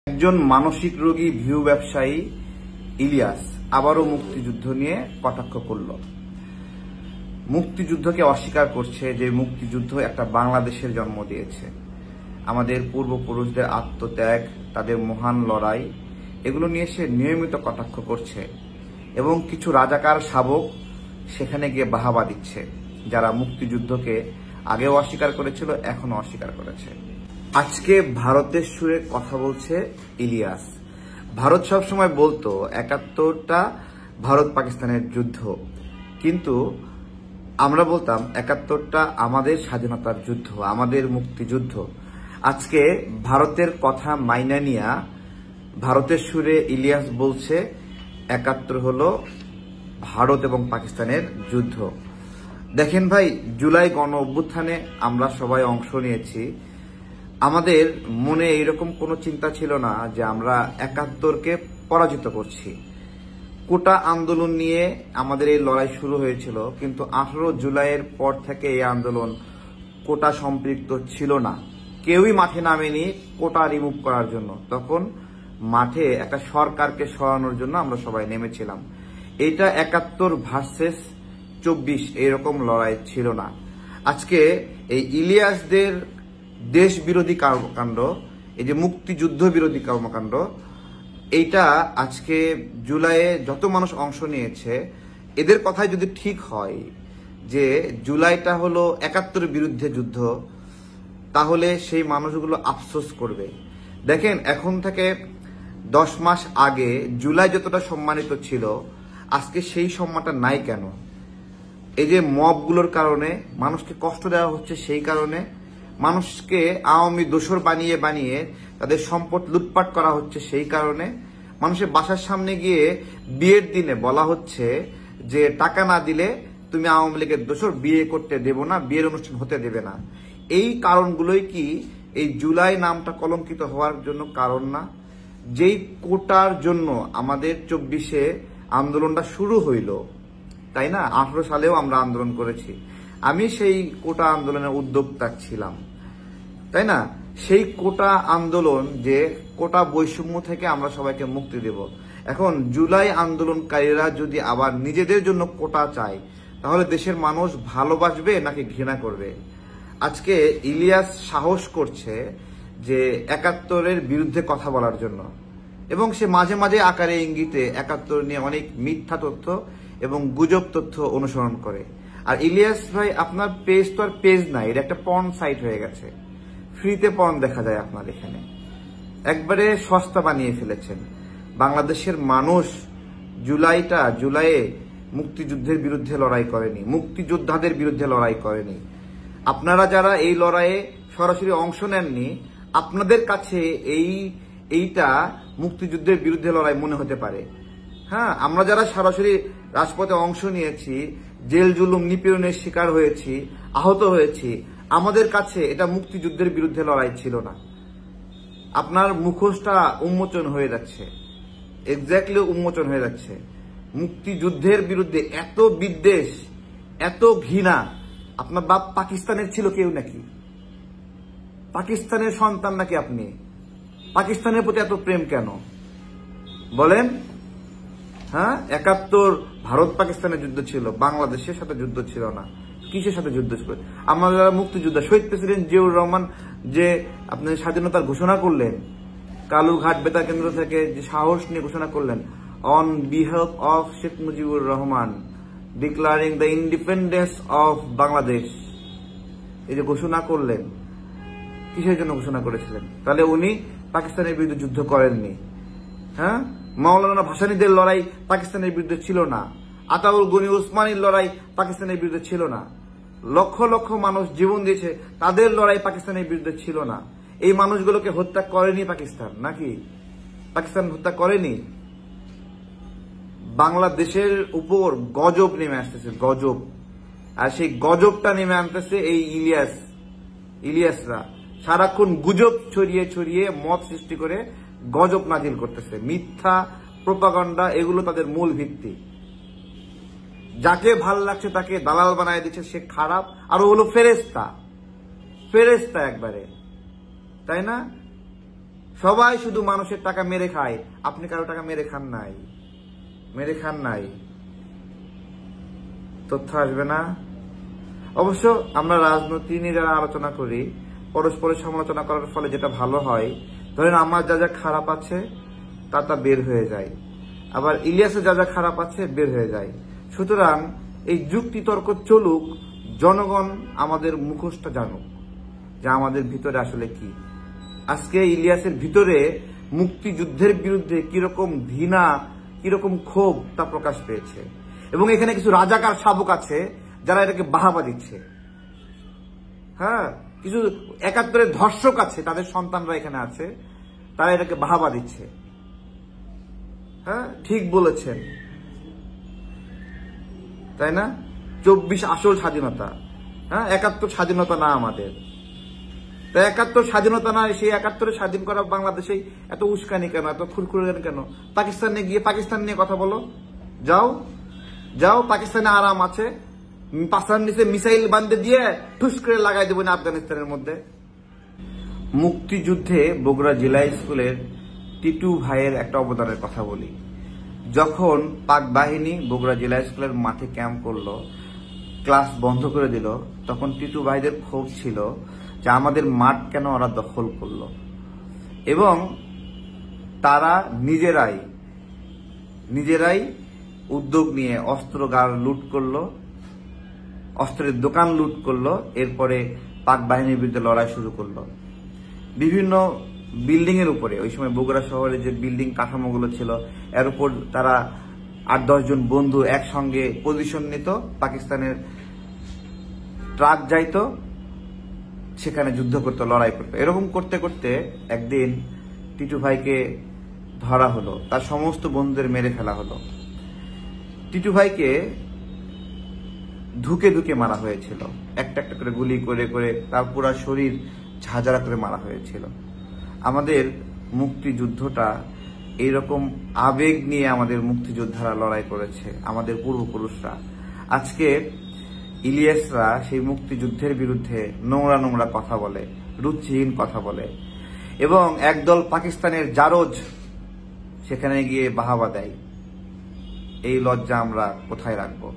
একজন মানসিক রোগী ভিউ ব্যবসায়ী ইলিয়াস আবারও মুক্তিযুদ্ধ নিয়ে কটাক্ষ করল। মুক্তিযুদ্ধকে অস্বীকার করছে যে মুক্তিযুদ্ধ একটা বাংলাদেশের জন্ম দিয়েছে। আমাদের পূর্বপুরুষদের আত্মত্যাগ, তাদের মহান লড়াই, এগুলো নিয়ে সে নিয়মিত কটাক্ষ করছে এবং কিছু রাজাকার শাবক সেখানে গিয়ে বাহাবা দিচ্ছে, যারা মুক্তিযুদ্ধকে আগেও অস্বীকার করেছিল, এখনো অস্বীকার করেছে। আজকে ভারতের সুরে কথা বলছে ইলিয়াস। ভারত সবসময় বলতো ৭১টা ভারত পাকিস্তানের যুদ্ধ, কিন্তু আমরা বলতাম ৭১টা আমাদের স্বাধীনতার যুদ্ধ, আমাদের মুক্তিযুদ্ধ। আজকে ভারতের কথা মাইনা নিয়া ভারতের সুরে ইলিয়াস বলছে ৭১ হলো ভারত এবং পাকিস্তানের যুদ্ধ। দেখেন ভাই, জুলাই গণ অভ্যুত্থানে আমরা সবাই অংশ নিয়েছি। আমাদের মনে এইরকম কোনো চিন্তা ছিল না যে আমরা ৭১কে পরাজিত করছি। কোটা আন্দোলন নিয়ে আমাদের এই লড়াই শুরু হয়েছিল, কিন্তু ১৮ জুলাইয়ের পর থেকে এই আন্দোলন কোটা সম্পৃক্ত ছিল না। কেউই মাঠে নামেনি কোটা রিমুভ করার জন্য। তখন মাঠে একটা সরকারকে সরানোর জন্য আমরা সবাই নেমেছিলাম। এটা ৭১ ভার্সেস ২৪ এরকম লড়াই ছিল না। আজকে এই ইলিয়াসদের দেশ বিরোধী কর্মকাণ্ড, এই যে মুক্তিযুদ্ধ বিরোধী কর্মকাণ্ড, এইটা আজকে জুলাইয়ে যত মানুষ অংশ নিয়েছে, এদের কথাই যদি ঠিক হয় যে জুলাইটা হলো ৭১ বিরুদ্ধে যুদ্ধ, তাহলে সেই মানুষগুলো আফসোস করবে। দেখেন, এখন থেকে ১০ মাস আগে জুলাই যতটা সম্মানিত ছিল, আজকে সেই সম্মানটা নাই কেন? এই যে মবগুলোর কারণে মানুষকে কষ্ট দেওয়া হচ্ছে, সেই কারণে মানুষকে আওয়ামী দোসর বানিয়ে বানিয়ে তাদের সম্পদ লুটপাট করা হচ্ছে, সেই কারণে মানুষের বাসার সামনে গিয়ে বিয়ের দিনে বলা হচ্ছে যে টাকা না দিলে তুমি আওয়ামী লীগের দোসর, বিয়ে করতে দেব না, বিয়ের অনুষ্ঠান হতে দেবে না। এই কারণগুলোই কি এই জুলাই নামটা কলঙ্কিত হওয়ার জন্য কারণ না? যেই কোটার জন্য আমাদের ২৪-এ আন্দোলনটা শুরু হইল, তাই না? ১৮ সালেও আমরা আন্দোলন করেছি। আমি সেই কোটা আন্দোলনের উদ্যোক্তা ছিলাম, তাই না? সেই কোটা আন্দোলন, যে কোটা বৈষম্য থেকে আমরা সবাইকে মুক্তি দেব। এখন জুলাই আন্দোলনকারীরা যদি আবার নিজেদের জন্য কোটা চায়, তাহলে দেশের মানুষ ভালোবাসবে নাকি ঘৃণা করবে? আজকে ইলিয়াস সাহস করছে যে ৭১-এর বিরুদ্ধে কথা বলার জন্য, এবং সে মাঝে মাঝে আকারে ইঙ্গিতে ৭১ নিয়ে অনেক মিথ্যা তথ্য এবং গুজব তথ্য অনুসরণ করে। আর ইলিয়াস ভাই, আপনার পেজ তো আর পেজ নাই, এটা একটা পর্ন সাইট হয়ে গেছে। ফ্রিতে পর্ন দেখা যায় আপনার এখানে, একবারে সস্তা বানিয়ে ফেলেছেন। বাংলাদেশের মানুষ জুলাইয়ে মুক্তিযুদ্ধের বিরুদ্ধে লড়াই করেনি, মুক্তিযোদ্ধাদের বিরুদ্ধে লড়াই করেনি। আপনারা যারা এই লড়াইয়ে সরাসরি অংশ নেননি, আপনাদের কাছে এইটা মুক্তিযুদ্ধের বিরুদ্ধে লড়াই মনে হতে পারে। হ্যাঁ, আমরা যারা সরাসরি রাজপথে অংশ নিয়েছি, জেল জুলুম নিপীড়নের শিকার হয়েছি, আহত হয়েছি, আমাদের কাছে এটা মুক্তিযুদ্ধের বিরুদ্ধে লড়াই ছিল না। আপনার মুখোশটা উন্মোচন হয়ে যাচ্ছে, এক্স্যাক্টলি উন্মোচন হয়ে যাচ্ছে। মুক্তিযুদ্ধের বিরুদ্ধে এত বিদ্বেষ, এত ঘৃণা। আপনার বাপ পাকিস্তানের ছিল কেউ নাকি? পাকিস্তানের সন্তান নাকি আপনি? পাকিস্তানের প্রতি এত প্রেম কেন বলেন? হ্যাঁ, ৭১ ভারত পাকিস্তানের যুদ্ধ ছিল, বাংলাদেশের সাথে যুদ্ধ ছিল না। কিসের সাথে যুদ্ধ ছিল? আমরা যারা মুক্তিযোদ্ধা, শহীদ প্রেসিডেন্ট জিয়াউর রহমান যে আপনি স্বাধীনতার ঘোষণা করলেন, কালুরঘাট বেতার কেন্দ্র থেকে যে সাহস নিয়ে ঘোষণা করলেন, on behalf of Sheikh Mujibur Rahman declaring the independence of Bangladesh, এই যে ঘোষণা করলেন, কিসের জন্য ঘোষণা করেছিলেন? তাহলে উনি পাকিস্তানের বিরুদ্ধে যুদ্ধ করেননি। হ্যাঁ, মাওলানা ভাসানীদের লড়াই পাকিস্তানের বিরুদ্ধে ছিল না, আতাউল গনি উসমানীর লড়াই পাকিস্তানের বিরুদ্ধে ছিল না, লক্ষ লক্ষ মানুষ জীবন দিয়েছে, তাদের লড়াই পাকিস্তানের বিরুদ্ধে ছিল না। এই মানুষগুলোকে হত্যা করেনি পাকিস্তান নাকি? পাকিস্তান হত্যা করেনি। বাংলাদেশের উপর গজব নেমে আসতেছে, গজব। আর সেই গজবটা নেমে আনতেছে এই ইলিয়াসরা। সারাক্ষণ গুজব ছড়িয়ে ছড়িয়ে মত সৃষ্টি করে গজব নাজিল করতেছে। মিথ্যা প্রোপাগান্ডা, এগুলো তাদের মূল ভিত্তি। যাকে ভাল লাগছে তাকে দালাল বানায় দিচ্ছে, সে খারাপ। আর ও হলো ফেরেশতা একবারে, তাই না? সবাই শুধু মানুষের টাকা মেরে খায়, আপনি কারো টাকা মেরে খান নাই। তথ্য আসবে না। অবশ্য আমরা রাজনীতি নিয়ে যারা আলোচনা করি, পরস্পরের সমালোচনা করার ফলে যেটা ভালো হয়, ধরেন আমার যা যা খারাপ আছে তা বের হয়ে যায়, আবার ইলিয়াসের যা যা খারাপ আছে বের হয়ে যায়। সুতরাং এই যুক্তি তর্ক চলুক, জনগণ আমাদের মুখোশটা জানুক যে আমাদের ভিতরে আসলে কি। আজকে ইলিয়াসের ভিতরে মুক্তিযুদ্ধের বিরুদ্ধে কিরকম ঘৃণা, কিরকম ক্ষোভ তা প্রকাশ পেয়েছে, এবং এখানে কিছু রাজাকার শাবক আছে যারা এটাকে বাহাবা দিচ্ছে। হ্যাঁ, কিছু ৭১-এর ধর্ষক আছে, তাদের সন্তানরা এখানে আছে, তারা এটাকে বাহাবা দিচ্ছে। হ্যাঁ, ঠিক বলেছেন, তাই না? ২৪ আসল স্বাধীনতা। হ্যাঁ, ৭১ স্বাধীনতা না আমাদের। তাই ৭১ স্বাধীনতা না, সেই ৭১-এ স্বাধীন করা বাংলাদেশে এত উস্কানি কেন, এত খুরখুরি কেন? পাকিস্তানে গিয়ে পাকিস্তান নিয়ে কথা বলো, যাও পাকিস্তানে আরাম আছে, পাকিস্তান নিচে মিসাইল বান্ধে দিয়ে ঠুস করে লাগাই দেবো না আফগানিস্তানের মধ্যে। মুক্তিযুদ্ধে বগুড়া জেলা স্কুলের টিটু ভাইয়ের একটা অবদানের কথা বলি। যখন পাক বাহিনী বগুড়া জেলা স্কুলের মাঠে ক্যাম্প করলো, ক্লাস বন্ধ করে দিল, তখন টিটু ভাইদের ক্ষোভ ছিল যে আমাদের মাঠ কেন ওরা দখল করলো, এবং তারা নিজেরাই উদ্যোগ নিয়ে অস্ত্রাগার লুট করলো, অস্ত্রের দোকান লুট করলো, এরপরে পাক বাহিনীর বিরুদ্ধে লড়াই শুরু করলো। বিভিন্ন বিল্ডিং এর উপরে, ওই সময় বগুড়া শহরে যে বিল্ডিং কাঠামোগুলো ছিল, এর উপর তারা ৮-১০ জন বন্ধু একসঙ্গে পজিশন নিত, পাকিস্তানের ট্রাক যাইতো, সেখানে যুদ্ধ করতো, লড়াই করতো। এরকম করতে করতে একদিন টিটু ভাইকে ধরা হলো, তার সমস্ত বন্ধুদের মেরে ফেলা হলো। টিটু ভাইকে ধুকে ধুকে মারা হয়েছিল, একটা একটা করে গুলি করে করে তার পুরো শরীর ঝাঁঝরা করে মারা হয়েছিল। আমাদের মুক্তিযুদ্ধটা এইরকম আবেগ নিয়ে আমাদের মুক্তিযোদ্ধারা লড়াই করেছে, আমাদের পূর্বপুরুষরা। আজকে ইলিয়াসরা সেই মুক্তিযুদ্ধের বিরুদ্ধে নোংরা নোংরা কথা বলে, রুচিহীন কথা বলে, এবং একদল পাকিস্তানের জারজ সেখানে গিয়ে বাহাবা দেয়। এই লজ্জা আমরা কোথায় রাখবো?